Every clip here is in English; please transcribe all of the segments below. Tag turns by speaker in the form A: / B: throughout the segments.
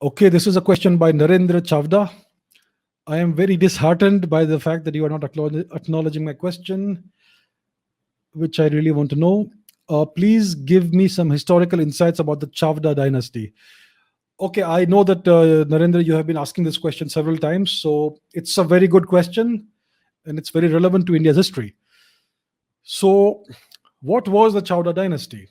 A: Okay, this is a question by Narendra Chavda. I am very disheartened by the fact that you are not acknowledging my question, which I really want to know. Please give me some historical insights about the Chavda dynasty. Okay, I know that Narendra, you have been asking this question several times, so it's a very good question and it's very relevant to India's history. So, what was the Chavda dynasty?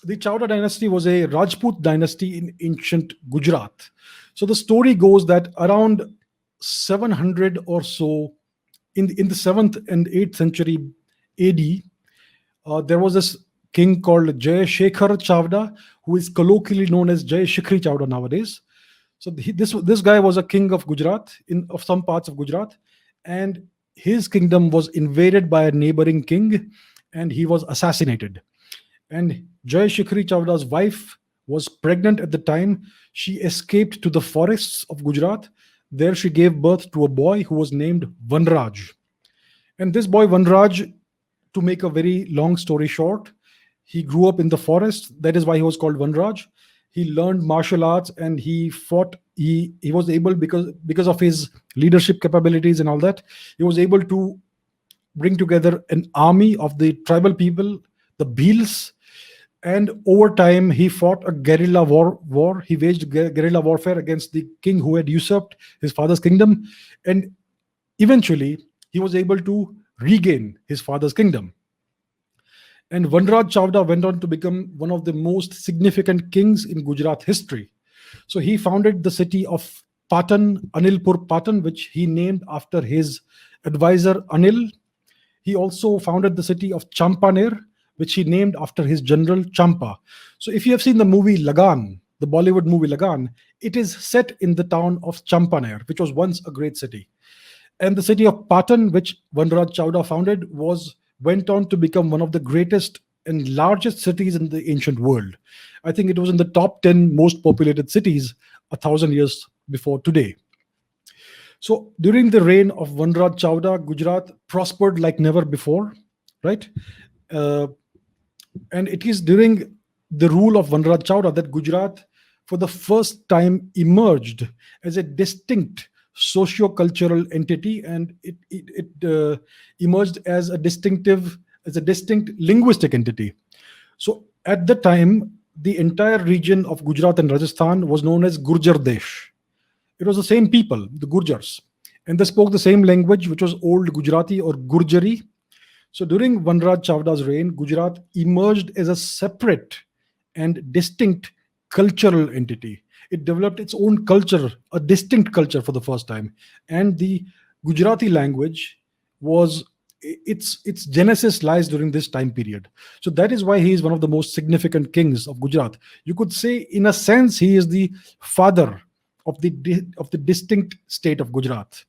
A: The Chavda dynasty was a Rajput dynasty in ancient Gujarat. So the story goes that around 700 or so, in the 7th and 8th century AD, there was this king called Jay Shekhar Chavda, who is colloquially known as Jay Shikhri Chavda nowadays. So this guy was a king of Gujarat, of some parts of Gujarat, and his kingdom was invaded by a neighboring king, and he was assassinated. And Jay Shikhri Chavda's wife was pregnant at the time. She escaped to the forests of Gujarat. There she gave birth to a boy who was named Vanraj. And this boy Vanraj, to make a very long story short, he grew up in the forest. That is why he was called Vanraj. He learned martial arts and he fought. He was able, because of his leadership capabilities and all that, he was able to bring together an army of the tribal people, the Bhils, and over time he fought a guerrilla war. He waged guerrilla warfare against the king who had usurped his father's kingdom, and eventually he was able to regain his father's kingdom. And Vanraj Chavda went on to become one of the most significant kings in Gujarat history. So he founded the city of Patan, Anilpur Patan, which he named after his advisor Anil. He also founded the city of Champaner, which he named after his general Champa. So if you have seen the movie Lagan, the Bollywood movie Lagan, it is set in the town of Champaner, which was once a great city. And the city of Patan, which Vanraj Chavda founded, went on to become one of the greatest and largest cities in the ancient world. I think it was in the top 10 most populated cities 1,000 years before today. So during the reign of Vanraj Chavda, Gujarat prospered like never before, right? Uh, and it is during the rule of Vanraj Chavda that Gujarat, for the first time, emerged as a distinct socio-cultural entity, and it emerged as a distinct linguistic entity. So at the time, the entire region of Gujarat and Rajasthan was known as Gurjar Desh. It was the same people, the Gurjars, and they spoke the same language, which was Old Gujarati or Gurjari. So during Vanraj Chavda's reign, Gujarat emerged as a separate and distinct cultural entity. It developed its own culture, a distinct culture for the first time. And the Gujarati language was its genesis lies during this time period. So that is why he is one of the most significant kings of Gujarat. You could say, in a sense, he is the father of the distinct state of Gujarat.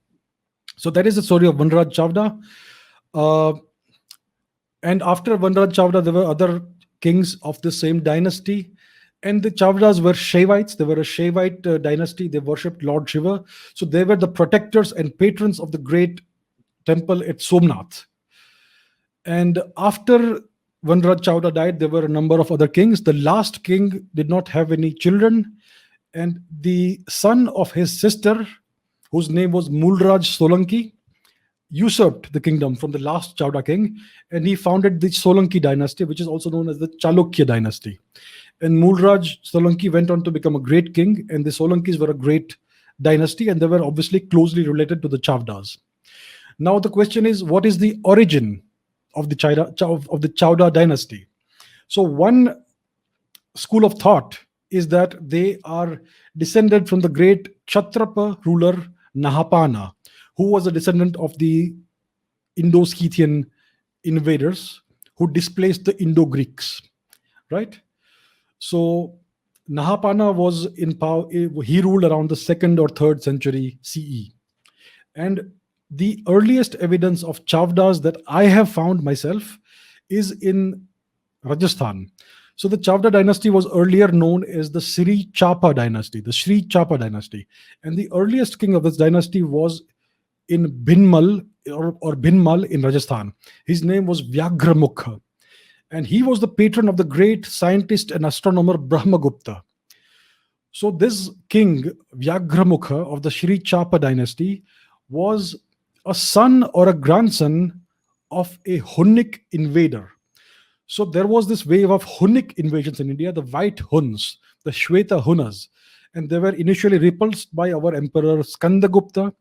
A: So that is the story of Vanraj Chavda. And after Vanraj Chavda, there were other kings of the same dynasty. And the Chavdas were Shaivites. They were a Shaivite dynasty. They worshipped Lord Shiva. So they were the protectors and patrons of the great temple at Somnath. And after Vanraj Chavda died, there were a number of other kings. The last king did not have any children. And the son of his sister, whose name was Mulraj Solanki, usurped the kingdom from the last Chavda king, and he founded the Solanki dynasty, which is also known as the Chalukya dynasty. And Mulraj Solanki went on to become a great king, and the Solankis were a great dynasty, and they were obviously closely related to the Chavdas. Now the question is, what is the origin of the Chavda dynasty? So one school of thought is that they are descended from the great Kshatrapa ruler Nahapana, who was a descendant of the Indo-Scythian invaders who displaced the Indo-Greeks, right? So Nahapana was in power. He ruled around the 2nd or 3rd century CE. And the earliest evidence of Chavdas that I have found myself is in Rajasthan. So the Chavda dynasty was earlier known as the Sri Chapa dynasty, the Sri Chapa dynasty. And the earliest king of this dynasty was in Bhinmal or Bhinmal in Rajasthan. His name was Vyagramukha. And he was the patron of the great scientist and astronomer Brahmagupta. So this king Vyagramukha of the Sri Chapa dynasty was a son or a grandson of a Hunnic invader. So there was this wave of Hunnic invasions in India, the white Huns, the Shweta Hunas, and they were initially repulsed by our emperor Skandagupta,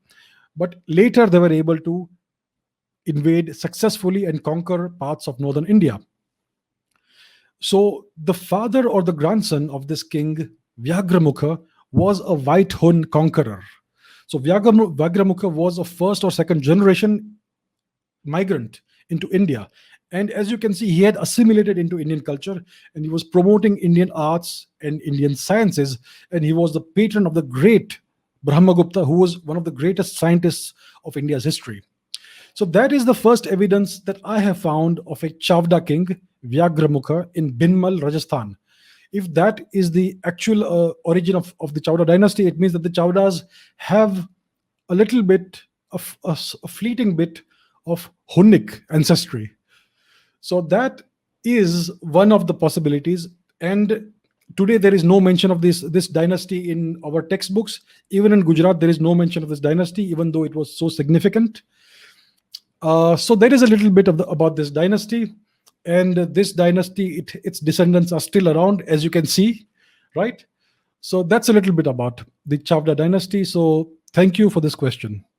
A: but later they were able to invade successfully and conquer parts of northern India. So the father or the grandson of this king, Vyagramukha, was a white Hun conqueror. So Vyagramukha was a first or second generation migrant into India. And as you can see, he had assimilated into Indian culture and he was promoting Indian arts and Indian sciences. And he was the patron of the great Brahmagupta, who was one of the greatest scientists of India's history. So that is the first evidence that I have found of a Chavda king, Vyagramukha, in Binmal, Rajasthan. If that is the actual origin of the Chavda dynasty, it means that the Chavdas have a little bit of a fleeting bit of Hunnic ancestry. So that is one of the possibilities. And today there is no mention of this dynasty in our textbooks. Even in Gujarat, there is no mention of this dynasty, even though it was so significant. So there is a little bit about this dynasty, and this dynasty, its descendants are still around, as you can see, right? So that's a little bit about the Chavda dynasty. So thank you for this question.